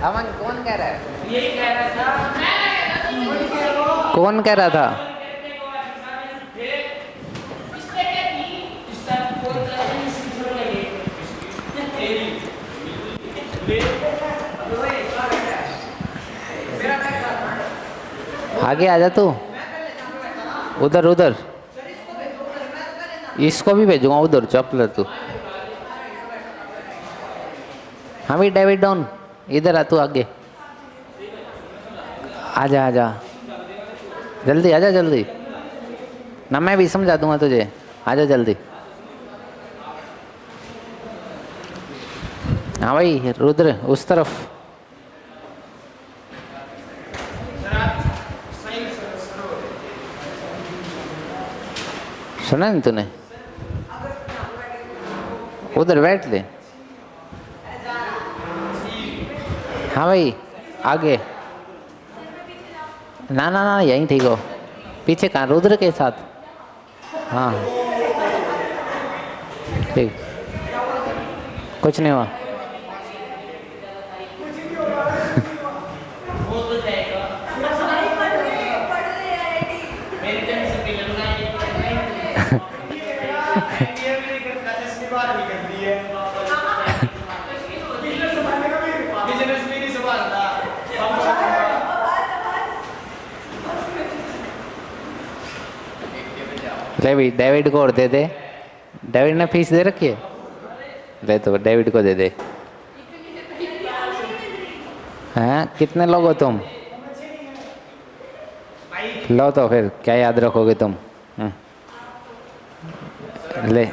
अमन कौन कह रहा है? यही कह रहा था। कौन कह रहा था? आगे आ जा तू, उधर उधर। इसको भी भेजूंगा उधर, चपल तू। हाँ भी डेविड डॉन, इधर आ तू आगे। आजा आजा, जल्दी आजा जल्दी ना, मैं भी समझा दूंगा तुझे। आजा जल्दी। हाँ भाई रुद्र उस तरफ। सुना नहीं तूने? उधर बैठ ले। हाँ भाई आगे। ना ना ना यहीं ठीक हो। पीछे कहाँ? रुद्र के साथ। हाँ ठीक, कुछ नहीं हुआ। ले भी डेविड को और दे दे। डेविड ने फीस दे रखी है, ले तो डेविड को दे दे। हैं कितने लोग हो तुम? लो तो फिर क्या याद रखोगे तुम? ले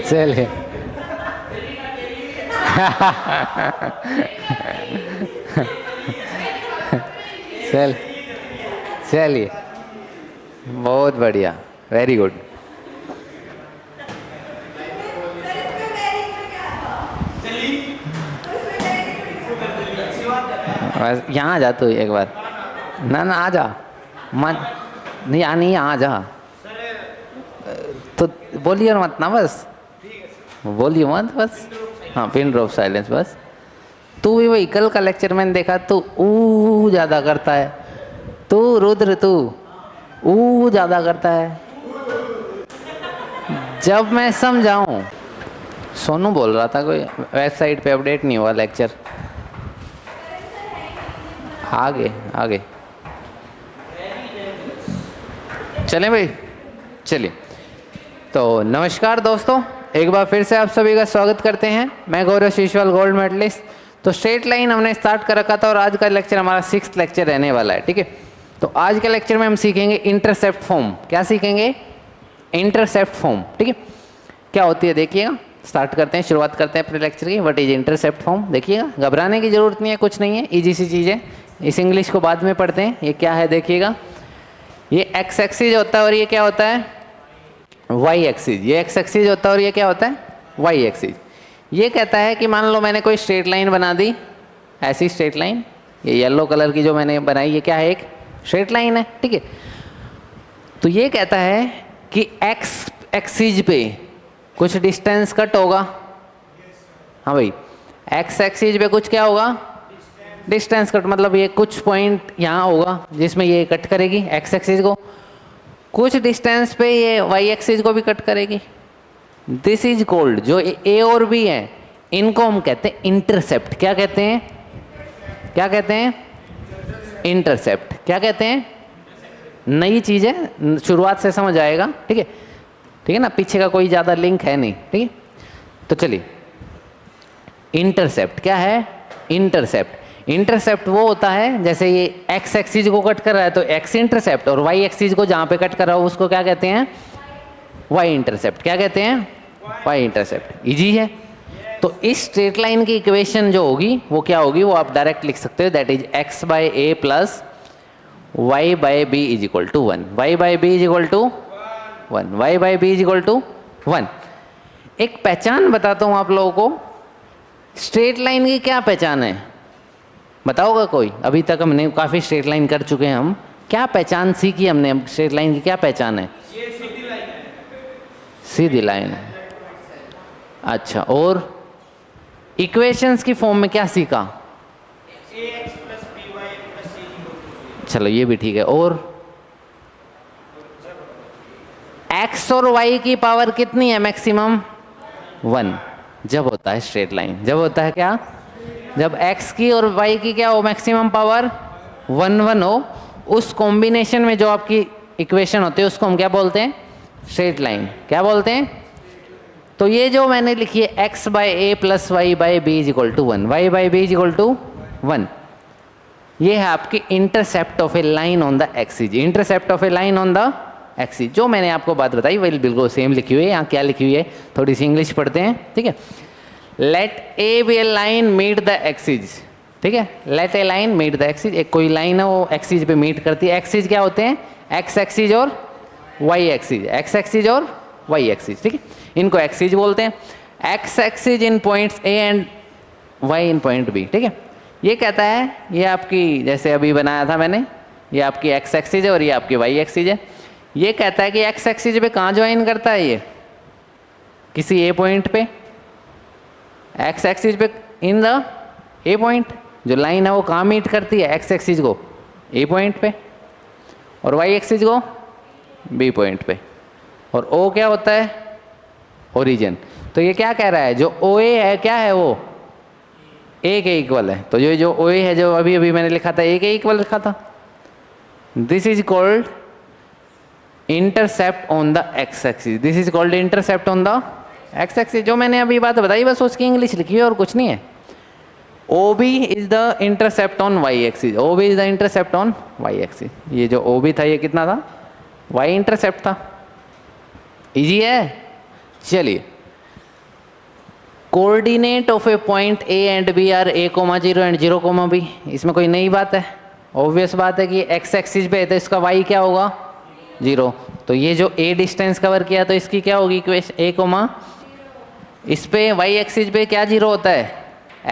चलिए चल चलिए, बहुत बढ़िया, वेरी गुड। बस यहाँ आ जा तू एक बार। ना ना आ जा, मन नहीं नहीं आ जा। तो बोलिए मत ना, बस बोलिए मत बस। हाँ पिन ड्रॉप साइलेंस बस। तू भी वही कल का लेक्चर मैंने देखा, तू ऊ ज़्यादा करता है। तू रुद्र तू ऊ ज़्यादा करता है। जब मैं समझाऊं, सोनू बोल रहा था कोई वेबसाइट पे अपडेट नहीं हुआ लेक्चर। आगे आगे चलें भाई, चलिए। तो नमस्कार दोस्तों, एक बार फिर से आप सभी का स्वागत करते हैं। मैं गौरव शीशवाल, गोल्ड मेडलिस्ट। तो स्ट्रेट लाइन हमने स्टार्ट कर रखा था और आज का लेक्चर हमारा 6th लेक्चर रहने वाला है, ठीक है। तो आज के लेक्चर में हम सीखेंगे इंटरसेप्ट फॉर्म। क्या सीखेंगे? इंटरसेप्ट फॉर्म, ठीक है। क्या होती है देखिएगा। स्टार्ट करते हैं, शुरुआत करते हैं अपने लेक्चर की। What is intercept form? देखिएगा, घबराने की जरूरत नहीं है, कुछ नहीं है, ईजी सी चीज़ है। इस इंग्लिश को बाद में पढ़ते हैं। ये क्या है देखिएगा, ये एक्स एक्सिस होता है और ये क्या होता है? Y axis. ये एक्स एक्सिस होता है और ये क्या होता है? Y axis. ये कहता है कि मान लो मैंने कोई स्ट्रेट लाइन बना दी, ऐसी स्ट्रेट लाइन, ये येलो कलर की जो मैंने बनाई, ये क्या है? एक स्ट्रेट लाइन है, ठीक है। तो ये कहता है कि एक्स एक्सिस पे कुछ डिस्टेंस कट होगा। हाँ भाई, एक्स एक्सिस पे कुछ क्या होगा? Distance cut. मतलब ये कुछ पॉइंट यहाँ होगा जिसमें ये कट करेगी एक्स एक्सिस को, कुछ डिस्टेंस पे ये वाई एक्सिस को भी कट करेगी। दिस इज कॉल्ड, जो ए और बी है इनको हम कहते हैं इंटरसेप्ट। क्या कहते हैं? क्या कहते हैं? इंटरसेप्ट। क्या कहते हैं? नई चीज़ है, शुरुआत से समझ आएगा, ठीक है। ठीक है ना, पीछे का कोई ज़्यादा लिंक है नहीं, ठीक है। तो चलिए, इंटरसेप्ट क्या है? इंटरसेप्ट। इंटरसेप्ट वो होता है जैसे ये एक्स एक्सिस को कट कर रहा है तो एक्स इंटरसेप्ट, और वाई एक्सिस को जहाँ पे कट कर रहा हो उसको क्या कहते हैं? Y intercept. क्या कहते हैं? Y intercept. इजी है। तो इस स्ट्रेट लाइन की इक्वेशन जो होगी वो क्या होगी? वो आप डायरेक्ट लिख सकते हो, that is X by A plus Y by B is equal to 1। Y by B is equal to 1। Y by B is equal to 1। एक पहचान बताता हूँ आप लोगों को स्ट्रेट लाइन की क्या पहचान है, बताओगा कोई? अभी तक हमने काफ़ी स्ट्रेट लाइन कर चुके हैं हम, क्या पहचान सीखी हमने? स्ट्रेट लाइन की क्या पहचान है? ये सीधी लाइन है। सीधी लाइन है। अच्छा, और इक्वेशंस की फॉर्म में क्या सीखा? ax + by + c = चलो ये भी ठीक है। और x और y की पावर कितनी है मैक्सिमम? 1, जब होता है स्ट्रेट लाइन। जब होता है क्या? जब x की और y की क्या हो, मैक्सिमम पावर 1 1 हो, उस कॉम्बिनेशन में जो आपकी इक्वेशन होती है उसको हम क्या बोलते हैं? Straight line. क्या बोलते हैं? तो ये जो मैंने लिखी है x/a + y/b = 1, y/b = 1, ये है आपकी intercept of a line on the axis. Intercept of a line on the axis, जो मैंने आपको बात बताई वही बिल्कुल सेम लिखी हुई है। यहाँ क्या लिखी हुई है, थोड़ी सी इंग्लिश पढ़ते हैं, ठीक है। Let A be a line meet the axis, ठीक है। Let a line meet the axis, एक कोई लाइन है वो एक्सिस पे मीट करती है। एक्सिस क्या होते हैं? एक्स एक्सिस और वाई एक्सिस, एक्स एक्सिस और वाई एक्सिस, ठीक है। इनको एक्सिस बोलते हैं। X axis in points A and Y in point B, ठीक है। ये कहता है, ये आपकी जैसे अभी बनाया था मैंने, ये आपकी एक्स एक्सिस है और ये आपकी वाई एक्सिस है। ये कहता है कि एक्स एक्सिस पे कहाँ ज्वाइन करता है? ये किसी ए पॉइंट पे, एक्स एक्सिस पे इन द ए पॉइंट। जो लाइन है वो कहाँ मीट करती है? एक्स एक्सिस को ए पॉइंट पे और वाई एक्सिस को बी पॉइंट पे। और ओ क्या होता है? ओरिजिन। तो ये क्या कह रहा है? जो ओ ए है क्या है? वो ए के इक्वल है। तो जो ओ ए है, जो अभी अभी मैंने लिखा था ए के इक्वल लिखा था, this is called intercept on the X axis. This is called intercept on the X axis. जो मैंने अभी बात बताई बस उसकी इंग्लिश लिखी है और कुछ नहीं है। OB is the intercept on Y axis, OB is the intercept on Y axis. ये जो OB था ये कितना था? वाई इंटरसेप्ट था। इजी है। चलिए, coordinate of a point A and B are A, 0 and 0, B। इसमें कोई नई बात है? ऑब्वियस बात है कि एक्स एक्सिस पे है तो इसका y क्या होगा? 0। तो ये जो A डिस्टेंस कवर किया तो इसकी क्या होगी इक्वेशन? A, इस पे y एक्सिस पे क्या 0 होता है?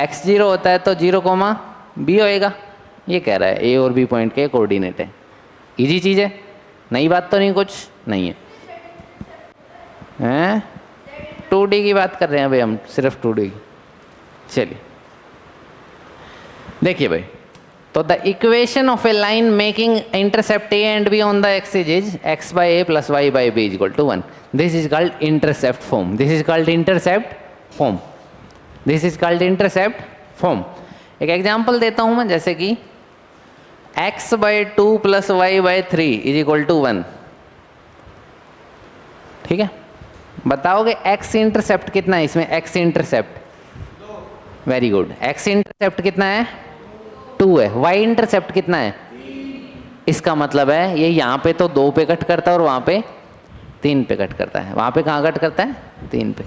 x 0 होता है, तो 0, B होएगा। ये कह रहा है A और B पॉइंट के कोऑर्डिनेट है। इजी चीज़ है, नई बात तो नहीं, कुछ नहीं है। हैं 2D की बात कर रहे हैं भाई हम, सिर्फ 2D की। चलिए देखिए भाई, तो the equation of a line making intercept A and B on the axis is x/a + y/b = 1। This is called intercept form. This is called intercept form. This is called intercept form. एक example देता हूं मैं, जैसे कि x/2 + y/3 = 1, ठीक है। बताओगे x intercept कितना है इसमें? x intercept, very good. x intercept कितना है? 2 है। y इंटरसेप्ट कितना है? इसका मतलब है ये यहाँ पे तो 2 पे कट करता है और वहाँ पे 3 पे कट करता है। वहाँ पे कहाँ कट करता है? 3 पे।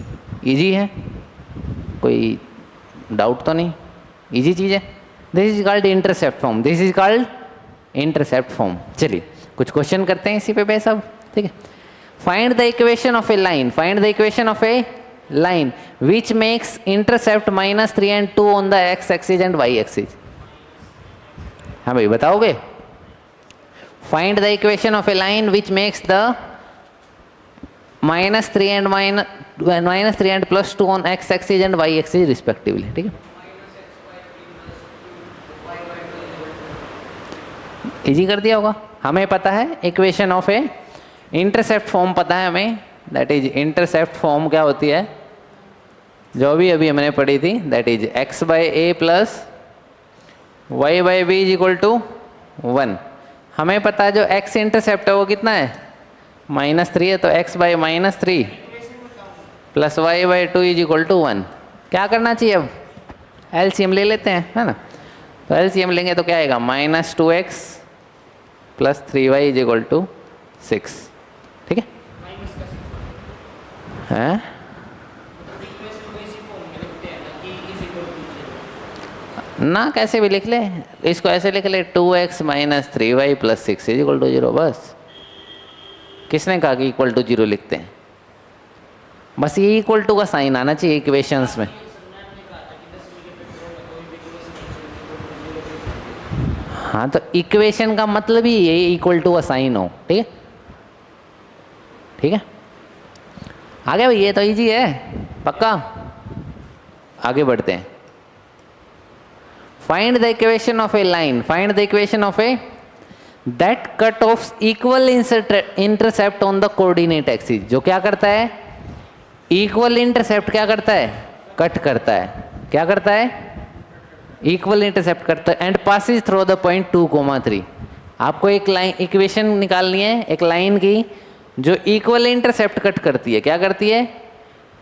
इजी है, कोई डाउट तो नहीं? इजी चीज़ है। This is called intercept form. This is called intercept form. चलिए कुछ क्वेश्चन करते हैं इसी पे बेस अब, ठीक है। Find the equation of a line, find the equation of a line which makes intercept -3 and 2 on the X axis and Y axis. हाँ भाई बताओगे? Find the equation of a line which makes the -3 and +2 on X axis and Y axis respectively, ठीक है। Easy कर दिया होगा। हमें पता है equation of a intercept form पता है हमें, दैट इज इंटरसेप्ट फॉर्म क्या होती है जो भी अभी हमने पढ़ी थी, दैट इज x/a + y/b = 1। हमें पता है जो x इंटरसेप्ट है वो कितना है? -3 है, तो x/-3 + y/2 = 1। क्या करना चाहिए अब? LCM ले लेते हैं, है ना। तो LCM लेंगे तो क्या आएगा? -2x + 3y = 6, ठीक है। हैं? ना कैसे भी लिख ले, इसको ऐसे लिख ले 2x - 3y + 6 = 0। बस किसने कहा कि =0 लिखते हैं? बस ये इक्वल टू का साइन आना चाहिए इक्वेशंस में। हाँ तो इक्वेशन का मतलब ही ये इक्वल टू असाइन हो, ठीक है ठीक है। आगे भाई ये तो इजी है पक्का। आगे बढ़ते हैं। Find the equation of a line, find the equation of A that cut off equal intercept on the coordinate axis. जो क्या करता है, इक्वल इंटरसेप्ट क्या करता है, कट करता है। क्या करता है, इक्वल इंटरसेप्ट करता है। And passes through the point 2,3। आपको एक लाइन इक्वेशन निकालनी है एक लाइन की जो इक्वल इंटरसेप्ट कट करती है। क्या करती है,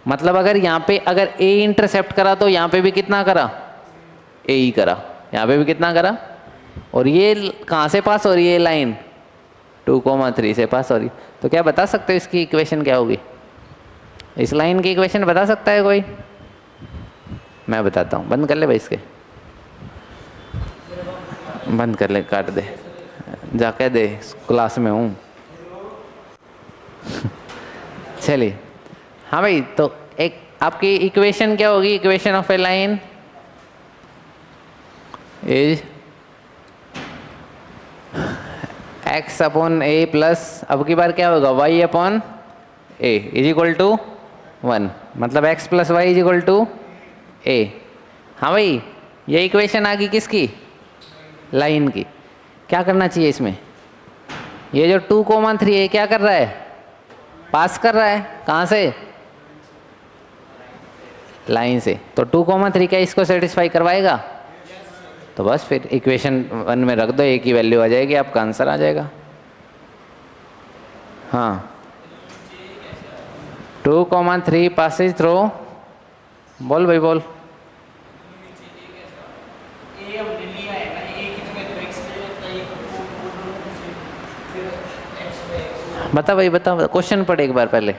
मतलब अगर यहाँ पे अगर ए इंटरसेप्ट करा तो यहाँ पे भी कितना करा, ए ही करा, यहाँ पे भी कितना करा। और ये कहाँ से पास हो रही है लाइन, 2,3 से पास हो रही। तो क्या बता सकते हो इसकी इक्वेशन क्या होगी, इस लाइन की इक्वेशन बता सकता है कोई? मैं बताता हूँ। बंद कर ले भाई, इसके बंद कर ले, काट दे, जाके दे, क्लास में हूँ। चलिए हाँ भाई, तो एक आपकी इक्वेशन क्या होगी, equation of a line is x upon A plus, अब की बार क्या होगा, y upon a is equal to 1, मतलब x plus Y is equal to a. हाँ भाई, ये इक्वेशन आ गई किसकी, लाइन की। क्या करना चाहिए इसमें, ये जो 2,3 है क्या कर रहा है, पास कर रहा है, कहाँ से, लाइन से। तो 2,3 क्या इसको सेटिस्फाई करवाएगा। तो बस फिर इक्वेशन 1 में रख दो, एक ही वैल्यू आ जाएगी, आपका आंसर आ जाएगा। हाँ 2,3 पासेज थ्रू, बोल भाई बोल। ए हमने लिया है ना, ए की जगह तो x ले लेता है, फिर x पे x। बता भाई बता, क्वेश्चन पढ़ एक बार पहले।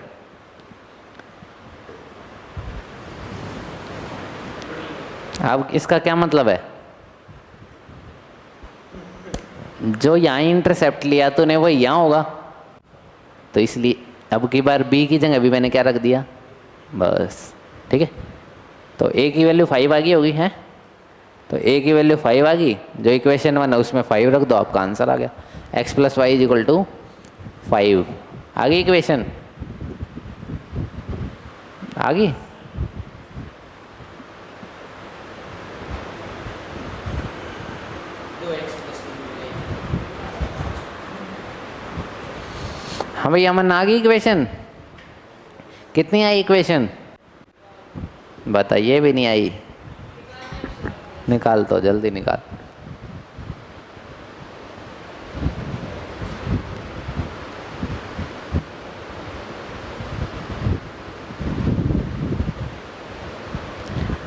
अब इसका क्या मतलब है, जो यहाँ इंटरसेप्ट लिया तूने वो यहाँ होगा, तो इसलिए अब की बार b की जगह भी मैंने क्या रख दिया, बस ठीक है। तो a की वैल्यू 5 आ गई होगी है, तो a की वैल्यू 5 आ गई, जो इक्वेशन 1 है उसमें 5 रख दो, आपका आंसर आ गया। x plus Y is equal to 5 आ गई इक्वेशन, आ गई। हाँ भाई अमन, आ गई इक्वेशन। कितनी आई इक्वेशन बताइए, भी नहीं आई, निकाल तो जल्दी निकाल।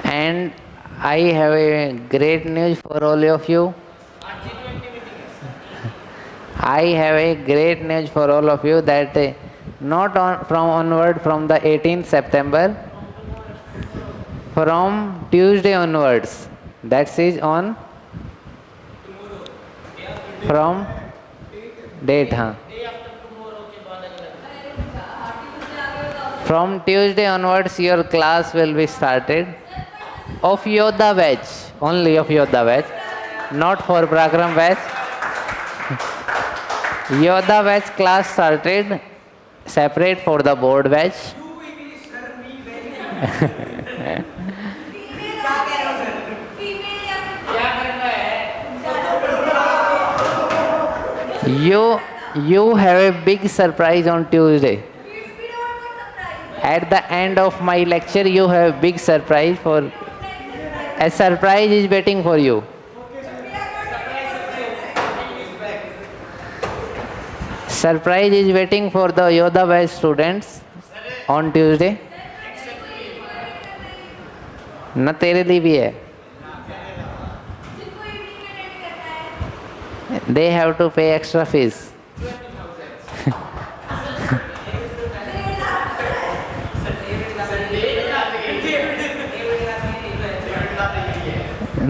And I have a great news for all of you. I have a great news for all of you that not from onward from the 18th September, from Tuesday onwards, that is on from date, हाँ from Tuesday onwards your class will be started of Yoda batch, only of Yoda batch, not for Prakram batch. Yoda batch class started separate for the board batch. You have a big surprise on Tuesday. At the end of my lecture, you have a big surprise for. A surprise is waiting for you. Surprise is waiting for the Yoda batch students on Tuesday. न तेरे लिए भी है. They have to pay extra fees.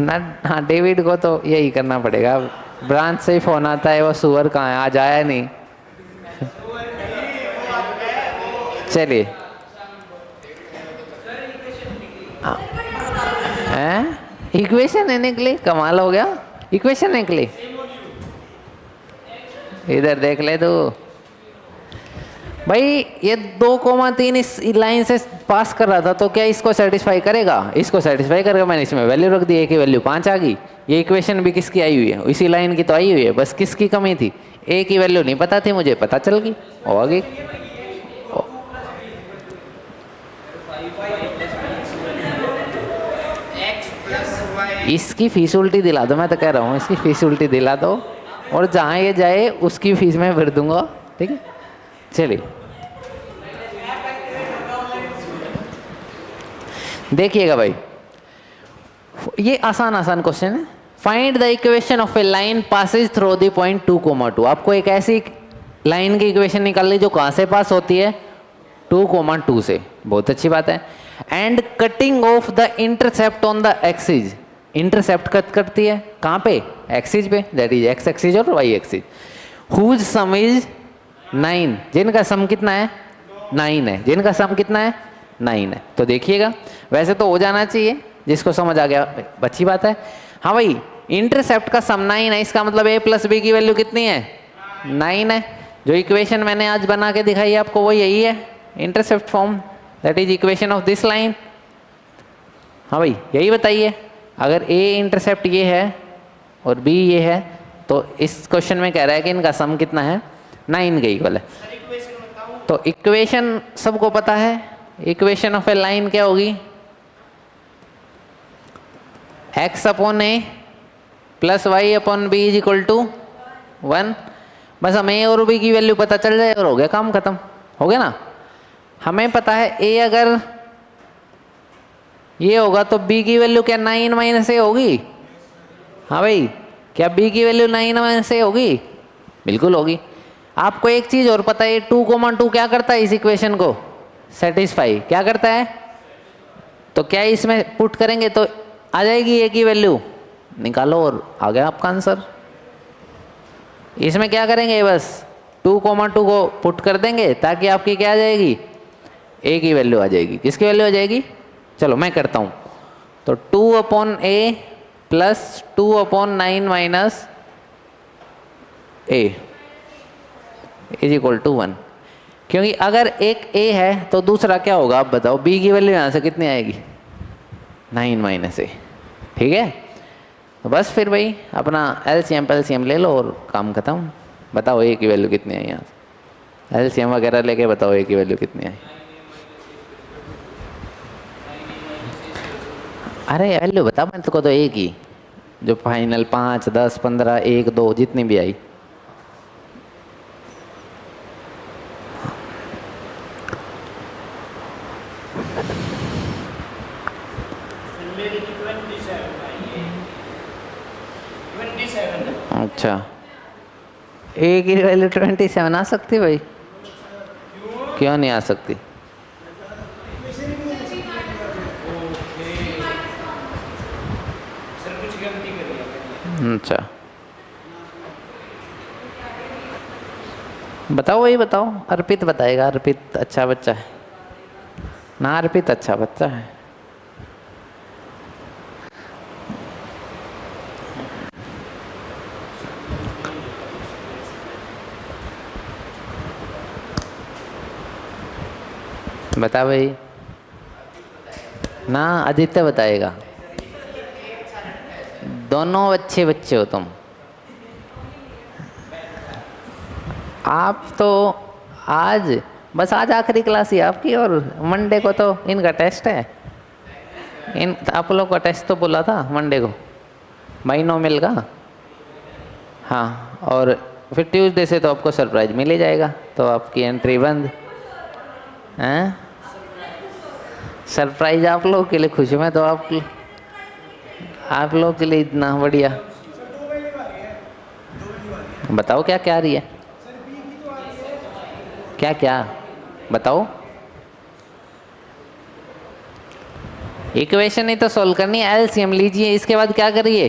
ना हाँ, David को तो यही करना पड़ेगा। ब्रांच से ही फोन आता है, वो सुअर कहाँ है, आज आया नहीं। चलिए इक्वेशन निकली, कमाल हो गया, इक्वेशन निकली। इधर देख ले तू भाई, ये 2,3 इस लाइन से पास कर रहा था, तो क्या इसको सेटिस्फाई करेगा? इसको सेटिस्फाई करेगा। मैंने इसमें वैल्यू रख दी, ए की वैल्यू 5 आ गई। ये इक्वेशन भी किसकी आई हुई है? इसी लाइन की तो आई हुई है, बस किसकी कमी थी? ए की वैल्यू नहीं पता थी मुझे, पता चल गई और आ गई। इसकी फीस उल्टी दिला दो, मैं तो कह रहा हूँ इसकी फीस उल्टी दिला दो, और जहाँ ये जाए उसकी फीस मैं भर दूंगा, ठीक है? चलिए देखिएगा भाई, ये आसान आसान क्वेश्चन है। Find the equation of a line Passage through the point 2,2। आपको एक ऐसी लाइन की इक्वेशन निकालनी जो कहाँ से पास होती है? 2,2 से। बहुत अच्छी बात है। And cutting off the intercept on the axis. Intercept cut करती है कहाँ पे? एक्सिस पे, दैट इज एक्स एक्सिस और Y axis. Whose sum is 9। जिनका सम कितना है? 9 है। जिनका सम कितना है? 9 है। तो देखिएगा, वैसे तो हो जाना चाहिए, जिसको समझ आ गया अच्छी बात है। हाँ भाई, इंटरसेप्ट का सम 9 है, इसका मतलब a प्लस बी की वैल्यू कितनी है? 9 है। जो इक्वेशन मैंने आज बना के दिखाई आपको वो यही है, intercept form, that is equation of this line. हाँ भाई, यही बताइए। अगर a इंटरसेप्ट ये है और b ये है, तो इस क्वेश्चन में कह रहा है कि इनका सम कितना है? 9 के इक्वल है। तो इक्वेशन सबको पता है, इक्वेशन ऑफ ए लाइन क्या होगी? x upon A plus Y upon B is equal to 1। बस हमें a और b की वैल्यू पता चल जाए और हो गया काम खत्म, हो गया ना? हमें पता है a अगर ये होगा तो b की वैल्यू क्या 9 माइनस ए होगी? हाँ भाई, क्या b की वैल्यू 9 माइनस ए होगी? बिल्कुल होगी। आपको एक चीज और पता है, 2,2 क्या करता है? इस इक्वेशन को सेटिस्फाई क्या करता है? तो क्या इसमें पुट करेंगे तो आ जाएगी ए की वैल्यू, निकालो और आ गया आपका आंसर। इसमें क्या करेंगे? बस 2,2 को पुट कर देंगे ताकि आपकी क्या आ जाएगी? ए की वैल्यू आ जाएगी। किसकी वैल्यू आ जाएगी? चलो मैं करता हूँ। तो 2 upon A plus 2 upon 9 minus A is equal to 1। क्योंकि अगर एक a है तो दूसरा क्या होगा? आप बताओ, b की वैल्यू यहाँ से कितनी आएगी? 9 माइनस ए। ठीक है, तो बस फिर भाई अपना एलसीएम पेलसीएम ले लो और काम खत्म। बताओ a की वैल्यू कितनी है? यहाँ से एलसीएम वगैरह लेके बताओ a की वैल्यू कितनी है? अरे वैल्यू बता मैं तो a की, जो फाइनल 5, 10, 15, 1, 2 जितनी भी आई। अच्छा, ए की वैल्यू 27 आ सकती भाई? क्यों नहीं आ सकती? अच्छा बताओ, वही बताओ। अर्पित बताएगा, अर्पित अच्छा बच्चा है ना? अर्पित अच्छा बच्चा है। बता भाई ना, आदित्य बताएगा। दोनों अच्छे बच्चे हो तुम। आप तो आज बस आज आखिरी क्लास ही आपकी, और मंडे को तो इनका टेस्ट है। इन आप लोग का टेस्ट तो बोला था मंडे को बाइनोमियल का। हाँ, और फिर ट्यूसडे से तो आपको सरप्राइज मिल ही जाएगा, तो आपकी एंट्री बंद हैं। सरप्राइज आप लोगों के लिए खुश हूँ मैं तो। आप लोगों के लिए इतना बढ़िया। बताओ क्या क्या आ रही है? क्या क्या बताओ? इक्वेशन ही तो सोल्व करनी है। एलसीएम लीजिए, इसके बाद क्या करिए?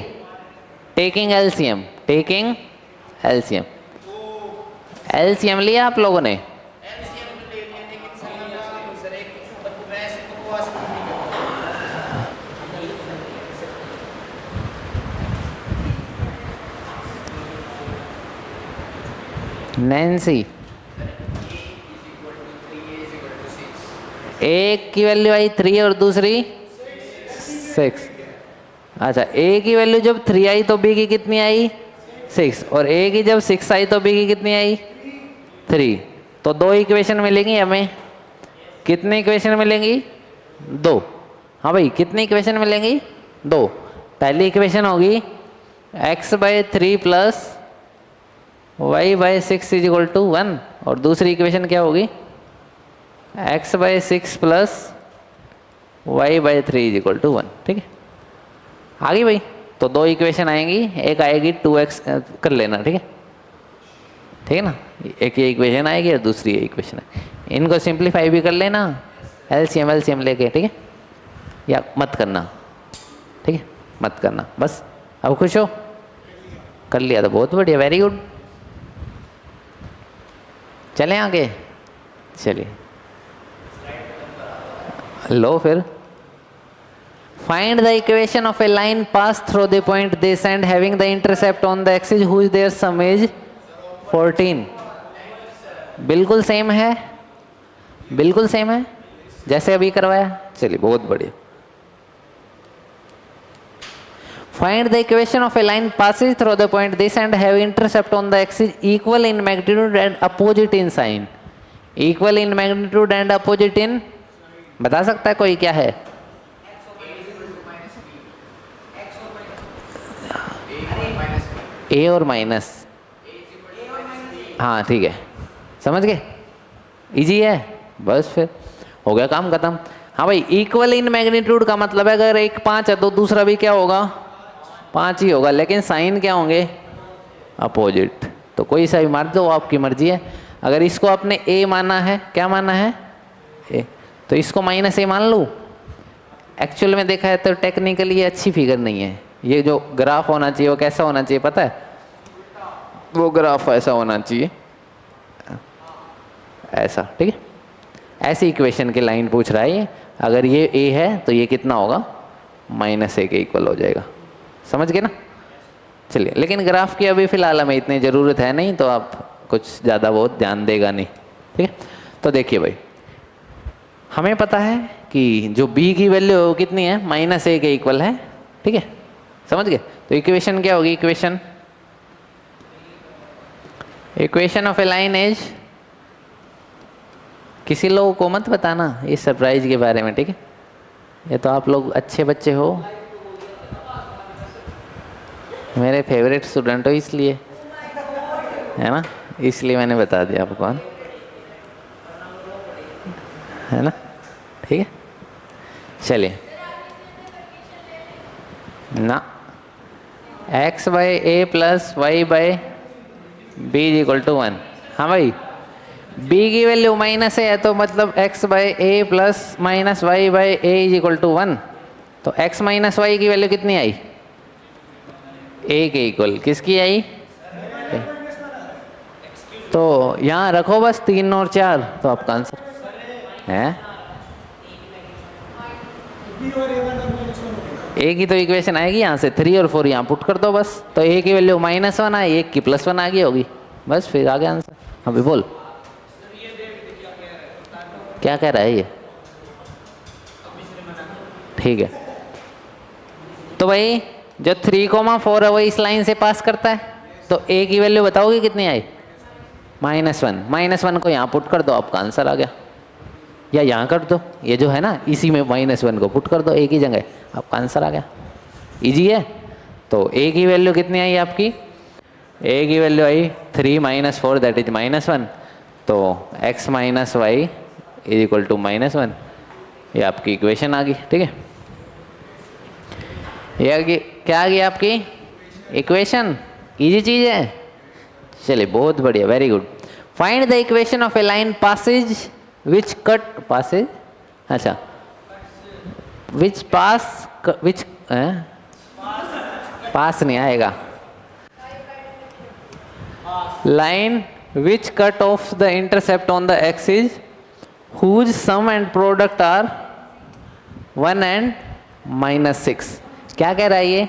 Taking LCM, taking LCM. LCM लिया आप लोगों ने? नैन्सी, एक की वैल्यू आई 3 और दूसरी 6। अच्छा, ए की वैल्यू जब 3 आई तो बी की कितनी आई 6, और ए की जब 6 आई तो बी की कितनी आई 3। तो 2 इक्वेशन मिलेंगी हमें। कितनी इक्वेशन मिलेंगी 2। हाँ भाई, कितनी इक्वेशन मिलेंगी 2। पहली इक्वेशन होगी x/3 plus y/6 is equal to 1, और दूसरी इक्वेशन क्या होगी x/6 plus y/3 is equal to 1। ठीक है, आ गई भाई। तो 2 इक्वेशन आएंगी, एक आएगी 2x कर लेना। ठीक है, ठीक है ना, एक ये इक्वेशन आएगी और दूसरी ये इक्वेशन है। इनको सिंप्लीफाई भी कर लेना एलसीएम लेके। ठीक है, या मत करना। ठीक है, मत करना। बस अब खुश हो, कर लिया तो बहुत बढ़िया, वेरी गुड। चलें आगे, चलिए लो फिर। Find the equation of a line pass through the point this and having the intercept on the axis whose their sum is 14। बिल्कुल सेम है, बिल्कुल सेम है जैसे अभी करवाया। चलिए बहुत बढ़िया। Find the equation of a line passes through the point this and have intercept on the axis equal in magnitude and opposite in sign. Equal in magnitude and opposite in, बता सकता है कोई क्या है? ए और माइनस, हाँ ठीक है, समझ गए, इजी है। बस फिर हो गया काम खत्म। हाँ भाई, इक्वल इन मैग्नीट्यूड का मतलब है अगर एक 5 है तो दूसरा भी क्या होगा 5 ही होगा, लेकिन साइन क्या होंगे अपोजिट। तो कोई सा भी मार दो, आपकी मर्जी है। अगर इसको आपने ए माना है, क्या माना है ए, तो इसको -a मान लूँ। एक्चुअल में देखा है तो टेक्निकली ये अच्छी फिगर नहीं है। ये जो ग्राफ होना चाहिए वो कैसा होना चाहिए पता है? वो ग्राफ ऐसा होना चाहिए, ऐसा। ठीक है, ऐसी इक्वेशन की लाइन पूछ रहा है ये। अगर ये a है तो ये कितना होगा -a के इक्वल हो जाएगा। समझ गए ना? चलिए, लेकिन ग्राफ की अभी फ़िलहाल हमें इतनी ज़रूरत है नहीं, तो आप कुछ ज़्यादा बहुत ध्यान देगा नहीं। ठीक है, तो देखिए भाई, हमें पता है कि जो b की वैल्यू कितनी है -a के इक्वल है। ठीक है, समझ गए? तो इक्वेशन क्या होगी? Equation of a line is, किसी लोगों को मत बताना इस सरप्राइज के बारे में। ठीक है, ये तो आप लोग अच्छे बच्चे हो, मेरे फेवरेट स्टूडेंट हो, इसलिए है ना, इसलिए मैंने बता दिया आपको, है ना। ठीक है, चलिए ना, x/a plus y/b is equal to 1। हाँ भाई, b की वैल्यू -a है तो मतलब x/a plus -y/a is equal to 1। तो x माइनस y की वैल्यू कितनी आई? a के इक्वल। किसकी आई? तो यहाँ रखो बस 3 और 4, तो आपका आंसर है। a की तो इक्वेशन आएगी यहाँ से, 3 और 4 यहाँ पुट कर दो बस। तो a की वैल्यू -1 आई, 1 की +1 आ गई होगी, बस फिर आ गया आंसर। अभी बोल क्या कह रहा है ये? ठीक है, तो भाई जो 3,4 है वो इस लाइन से पास करता है, तो a की वैल्यू बताओगे कितनी आई? -1 को यहाँ पुट कर दो, आपका आंसर आ गया। या यहाँ कर दो, ये जो है ना इसी में -1 को पुट कर दो एक ही जगह, आपका आंसर आ गया। इजी है। तो a की वैल्यू कितनी आई आपकी? a की वैल्यू आई 3 - 4 दैट इज -1। तो x minus Y is equal to -1, ये आपकी इक्वेशन आ गई। ठीक है, ये आ गई, क्या आ गई आपकी इक्वेशन। इजी चीज़ है। चलिए बहुत बढ़िया, very good. Find the equation of a line passes which cut passes, अच्छा विच पास विच पास नहीं आएगा, line which cut off the intercept on the axis whose sum and product are 1 and -6। क्या कह रहा है ये?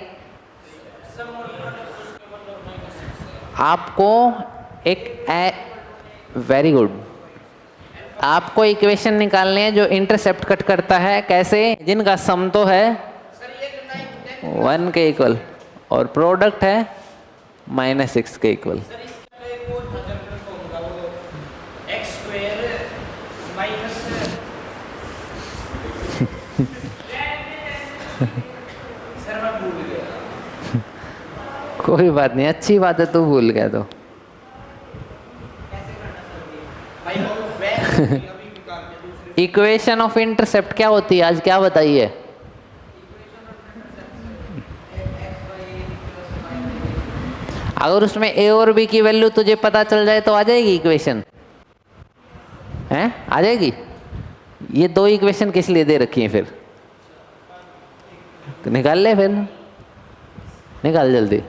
आपको very good. आपको इक्वेशन निकालनी है जो इंटरसेप्ट कट करता है, कैसे? जिनका सम तो है 1 के इक्वल और प्रोडक्ट है -6 के इक्वल। कोई बात नहीं, अच्छी बात है, तू भूल गया तो। इक्वेशन ऑफ इंटरसेप्ट क्या होती है आज, क्या बताइए? अगर उसमें ए और बी की वैल्यू तुझे पता चल जाए तो आ जाएगी इक्वेशन, हैं? आ जाएगी। ये दो इक्वेशन किस लिए दे रखी हैं फिर? तो निकाल ले, फिर निकाल जल्दी।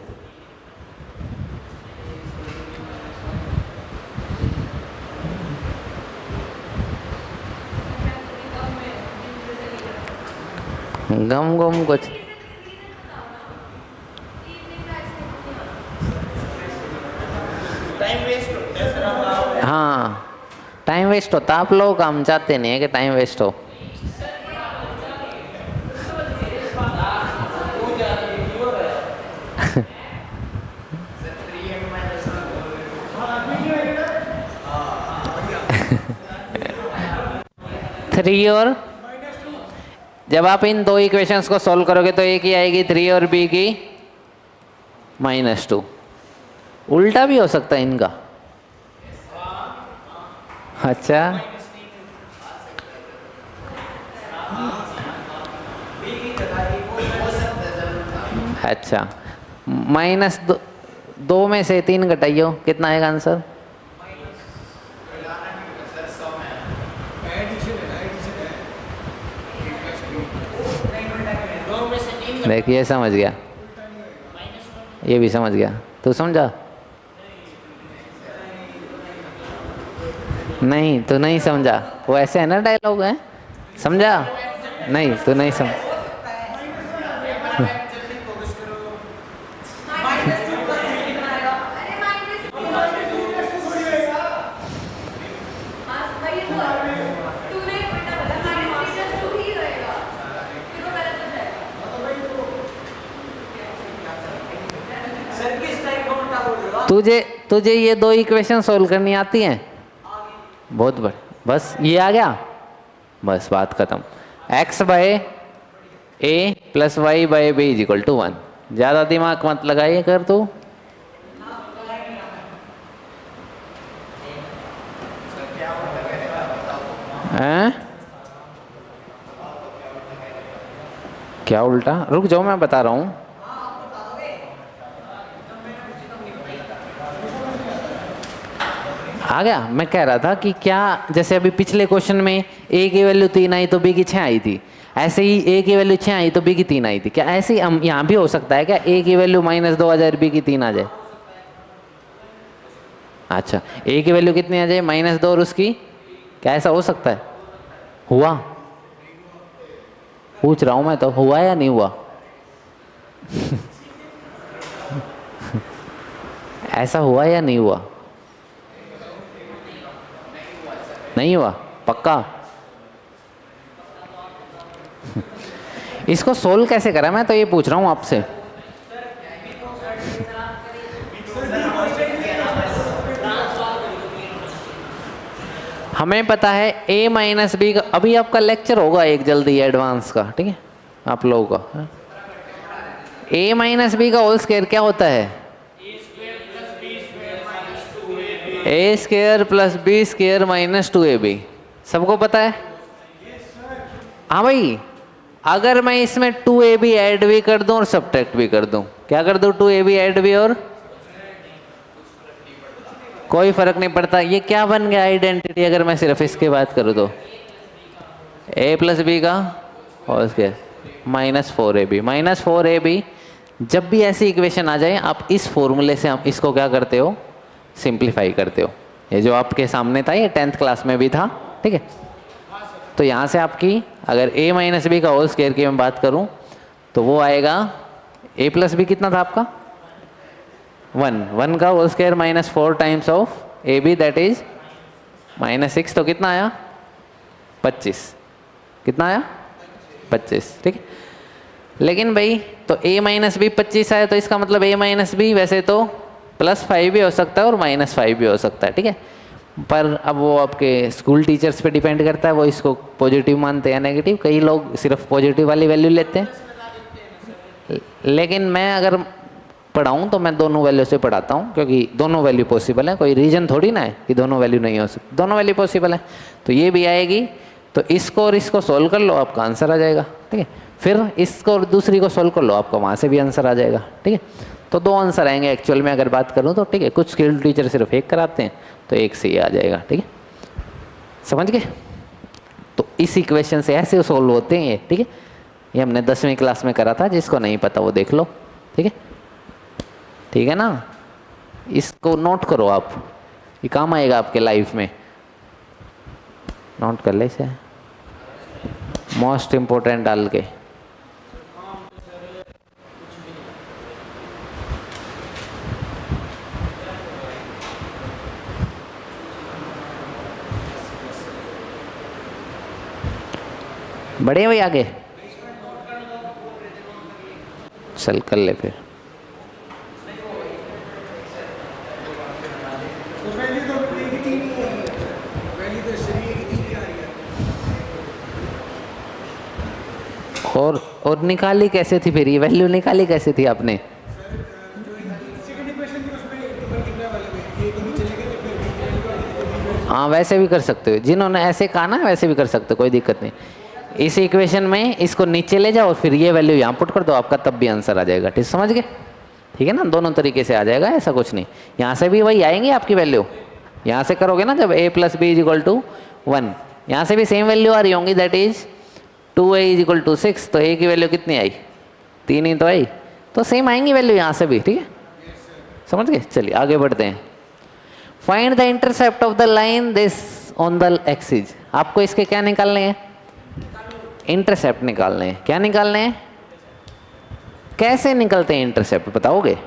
गम गम कुछ टाइम वेस्ट होता है सर। अब हाँ, टाइम वेस्ट होता, आप लोग हम चाहते नहीं है कि टाइम वेस्ट हो। थ्री और जब आप इन दो इक्वेशंस को सॉल्व करोगे तो ए की आएगी 3 और बी की -2। उल्टा भी हो सकता है इनका। अच्छा, अच्छा, -2 में से 3 घटाइयो, कितना आएगा आंसर? देखिए, समझ गया, ये भी समझ गया। तू समझा? नहीं, तू नहीं समझा। वो ऐसे है ना डायलॉग है, समझा? नहीं, तू नहीं समझ। तुझे ये दो इक्वेशन सोल्व करनी आती हैं? बहुत बढ़िया, बस ये आ गया, बस बात खत्म। x by A plus Y by B is equal to 1। ज़्यादा दिमाग मत लगाइए कर तू। हैं? क्या उल्टा? रुक जाओ, मैं बता रहा हूँ। आ गया। मैं कह रहा था कि क्या जैसे अभी पिछले क्वेश्चन में ए की वैल्यू 3 आई तो बी की 6 आई थी, ऐसे ही ए की वैल्यू 6 आई तो बी की 3 आई थी। क्या ऐसे ही हम यहाँ भी हो सकता है क्या? ए की वैल्यू -2 आ जाए, बी की 3 आ जाए? अच्छा, ए की वैल्यू कितनी आ जाए? -2 और उसकी क्या, ऐसा हो सकता है? हुआ? पूछ रहा हूँ मैं तो, हुआ या नहीं हुआ? ऐसा हुआ या नहीं हुआ? नहीं हुआ? पक्का? इसको सोल्व कैसे करा, मैं तो ये पूछ रहा हूँ आपसे। हमें पता है a माइनस बी का, अभी आपका लेक्चर होगा एक जल्दी एडवांस का, ठीक है, आप लोगों का। a माइनस बी का होल स्क्वायर क्या होता है? a square plus B square -2ab। सबको पता है? हाँ भाई, अगर मैं इसमें 2ab ऐड भी कर दूं और सब्ट्रैक्ट भी कर दूं, क्या कर दूं? 2ab ऐड भी और कोई फर्क नहीं पड़ता। ये क्या बन गया आइडेंटिटी? अगर मैं सिर्फ इसकी बात करूँ तो a प्लस बी का होल स्क्वायर -4ab। -4ab जब भी ऐसी इक्वेशन आ जाए आप इस फॉर्मूले से हम इसको क्या करते हो? सिंप्लीफाई करते हो। ये जो आपके सामने था ये 10th क्लास में भी था, ठीक है। तो यहाँ से आपकी अगर a माइनस बी का होल स्क्वायर की मैं बात करूँ तो वो आएगा a प्लस बी, कितना था आपका? 1 का whole square minus 4 times of A B that is -6, तो कितना आया 25। कितना आया 25, ठीक है। लेकिन भाई तो a माइनस बी 25 आया, तो इसका मतलब a माइनस बी वैसे तो +5 भी हो सकता है और -5 भी हो सकता है, ठीक है। पर अब वो आपके स्कूल टीचर्स पे डिपेंड करता है, वो इसको पॉजिटिव मानते हैं या नेगेटिव। कई लोग सिर्फ पॉजिटिव वाली वैल्यू लेते हैं, लेकिन मैं अगर पढ़ाऊँ तो मैं दोनों वैल्यू से पढ़ाता हूँ, क्योंकि दोनों वैल्यू पॉसिबल है। कोई रीजन थोड़ी ना है कि दोनों वैल्यू नहीं हो सकती, दोनों वैल्यू पॉसिबल है। तो ये भी आएगी, तो इसको और इसको सोल्व कर लो, आपका आंसर आ जाएगा, ठीक है। फिर इसको और दूसरी को सोल्व कर लो, आपका वहाँ से भी आंसर आ जाएगा, ठीक है। तो 2 आंसर आएंगे एक्चुअल में अगर बात करूँ तो, ठीक है। कुछ स्किल्ड टीचर सिर्फ 1 कराते हैं, तो 1 से ही आ जाएगा, ठीक है। समझ गए? तो इस इक्वेशन से ऐसे सोल्व होते हैं ये, ठीक है। ये हमने 10वीं क्लास में करा था, जिसको नहीं पता वो देख लो, ठीक है। ठीक है ना, इसको नोट करो आप, ये काम आएगा आपके लाइफ में। नोट कर ले इसे, मोस्ट इम्पोर्टेंट डाल के। बढ़े भाई आगे, चल कर ले फिर। और निकाली कैसे थी फिर, ये वैल्यू निकाली कैसे थी आपने? हाँ वैसे भी कर सकते हो, जिन्होंने ऐसे कहा ना वैसे भी कर सकते हो, कोई दिक्कत नहीं। इस इक्वेशन में इसको नीचे ले जाओ, फिर ये वैल्यू यहाँ पुट कर दो, आपका तब भी आंसर आ जाएगा, ठीक समझ गए? ठीक है ना, दोनों तरीके से आ जाएगा, ऐसा कुछ नहीं। यहाँ से भी वही आएंगे आपकी वैल्यू, यहाँ से करोगे ना जब a + b = 1, यहाँ से भी सेम वैल्यू आ रही होंगी, दैट इज 2a = 6। तो a की वैल्यू कितनी आई, 3 ही तो आई, तो सेम आएंगी वैल्यू यहाँ से भी, ठीक है। समझ गए? चलिए आगे बढ़ते हैं। Find the intercept of the line this on the axis. आपको इसके क्या निकालने हैं? इंटरसेप्ट निकालने हैं। क्या निकालने हैं? कैसे निकलते हैं इंटरसेप्ट, बताओगे?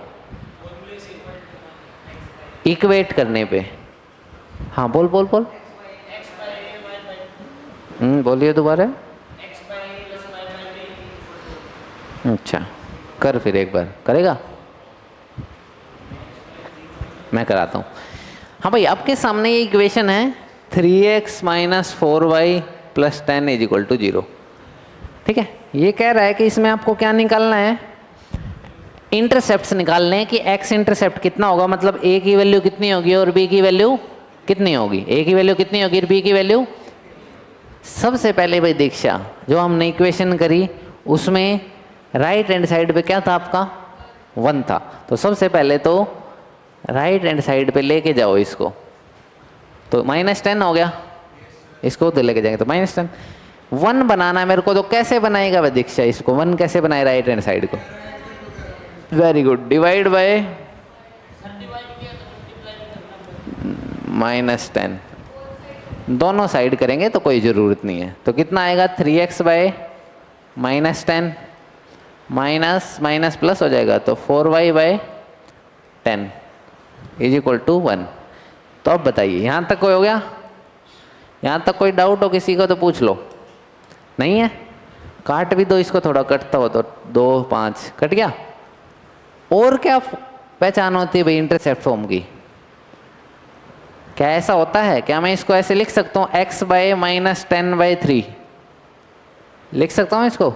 इक्वेट करने पे। हाँ बोल बोल बोल, बोलिए दोबारा। अच्छा कर, फिर एक बार करेगा, मैं कराता हूँ। हाँ भाई, आपके सामने ये इक्वेशन है 3x - 4y + 10 = 0, ठीक है। ये कह रहा है कि इसमें आपको क्या निकालना है? इंटरसेप्ट्स निकालने हैं कि x इंटरसेप्ट कितना होगा, मतलब a की वैल्यू कितनी होगी और b की वैल्यू कितनी होगी। a की वैल्यू कितनी होगी और b की वैल्यू। सबसे पहले भाई दीक्षा, जो हमने इक्वेशन करी उसमें राइट हैंड साइड पे क्या था आपका? 1 था। तो सबसे पहले तो राइट हैंड साइड पे लेके जाओ इसको, तो -10 हो गया। इसको तो लेके जाएंगे तो -10। 1 बनाना है मेरे को, तो कैसे बनाएगा वह दीक्षा इसको? 1 कैसे बनाए राइट हैंड साइड को? वेरी गुड, डिवाइड बाय -10, दोनों साइड करेंगे तो कोई ज़रूरत नहीं है। तो कितना आएगा? 3x bye -10, minus minus plus हो जाएगा, तो 4y बाय 10 = 1। तो अब बताइए, यहाँ तक कोई हो गया? यहाँ तक कोई डाउट हो किसी को तो पूछ लो। नहीं है? काट भी दो इसको, थोड़ा कटता हो तो 2 5 कट गया। और क्या पहचान होती है भाई इंटरसेप्ट फॉर्म की? क्या ऐसा होता है? क्या मैं इसको ऐसे लिख सकता हूँ x बाय -10/3 लिख सकता हूँ इसको?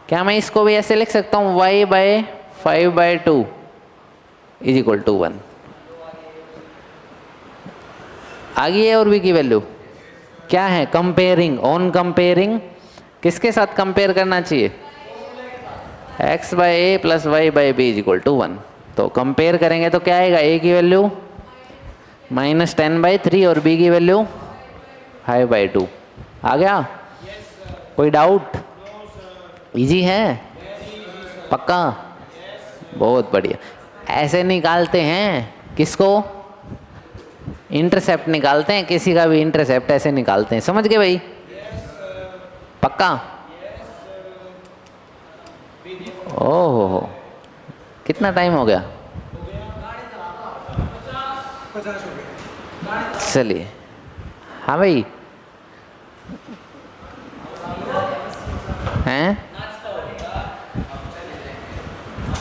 क्या मैं इसको भी ऐसे लिख सकता हूँ y बाय 5/2 = 1? आ गई है और b की वैल्यू क्या है? कंपेयरिंग, ऑन कंपेयरिंग किसके साथ कंपेयर करना चाहिए? x बाय a + y बाय b = 1। तो कंपेयर करेंगे तो क्या आएगा? a की वैल्यू -10/3 और b की वैल्यू 5/2। आ गया? कोई डाउट? इजी है? पक्का? बहुत बढ़िया। ऐसे निकालते हैं किसको? इंटरसेप्ट निकालते हैं, किसी का भी इंटरसेप्ट ऐसे निकालते हैं। समझ गए भाई? पक्का? ओहो, कितना टाइम हो गया? चलिए। हाँ भाई, हैं?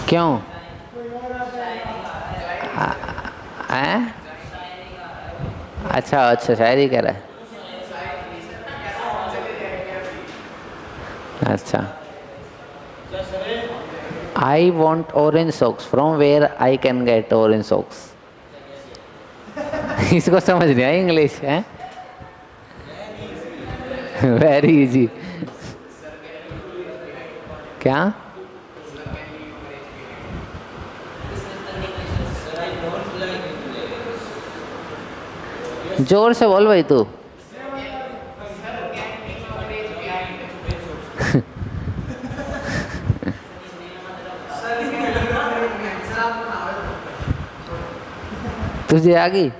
क्यों? हैं? अच्छा अच्छा, शायरी कह रहा है। अच्छा। I want orange socks. From where I can get orange socks? इसको समझ नहीं आई इंग्लिश है? Very easy. क्या? जोर से बोल भाई तू। तुझे आ गई?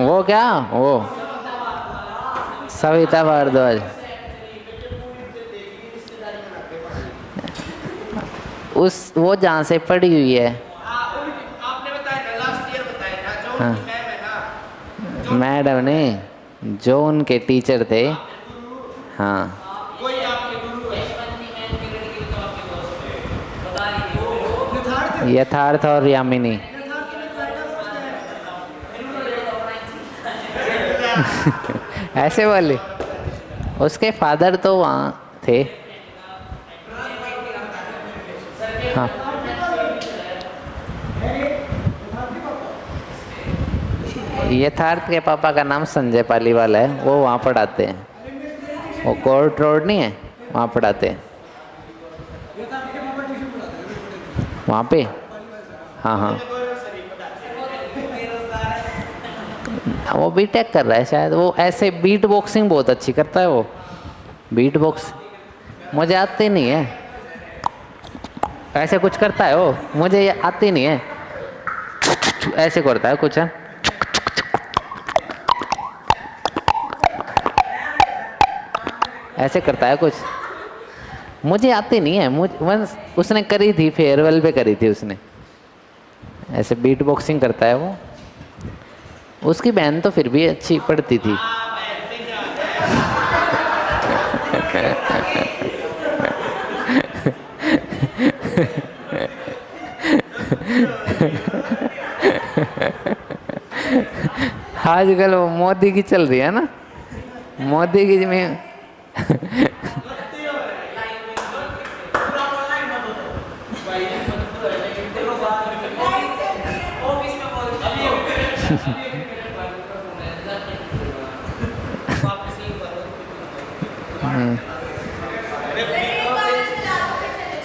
वो क्या? वो सविता भारद्वाज। उस वो जहाँ से पढ़ी हुई है। आपने बताया था, लास्ट ईयर बताया था, जो हाँ। उनकी मैम है ना, मैडम ने, जो उनके टीचर थे। हाँ। कोई आपके गुरु है। यथार्थ और यामिनी। ऐसे वाले उसके फादर तो वहाँ थे। हाँ। यथार्थ के पापा का नाम संजय पालीवाल है, वो वहाँ पढ़ाते हैं। वो कोर्ट रोड नहीं है, वहाँ पढ़ाते हैं। वहाँ पे? हाँ हाँ। वो बीटेक कर रहा है शायद। वो ऐसे बीट बॉक्सिंग बहुत अच्छी करता है वो। बीट बॉक्स मुझे आती नहीं है। ऐसे कुछ करता है वो, मुझे ये आती नहीं है। ऐसे करता है कुछ है। ऐसे करता है कुछ, मुझे आती नहीं है। मुझे उसने करी थी, फेयरवेल पे करी थी उसने। ऐसे बीट बॉक्सिंग करता है वो। उसकी बहन तो फिर भी अच्छी पढ़ती थी। आजकल वो मोदी की चल रही है ना, मोदी की में।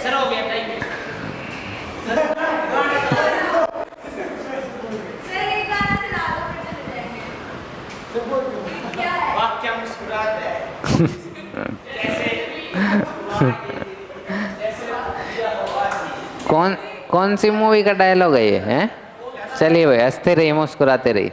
सर हो गया टाइम। वाह क्या मुस्कुराहट है। कौन कौन सी मूवी का डायलॉग है ये? हैं? चलिए भाई, हंसते रहिए, मुस्कुराते रहिए।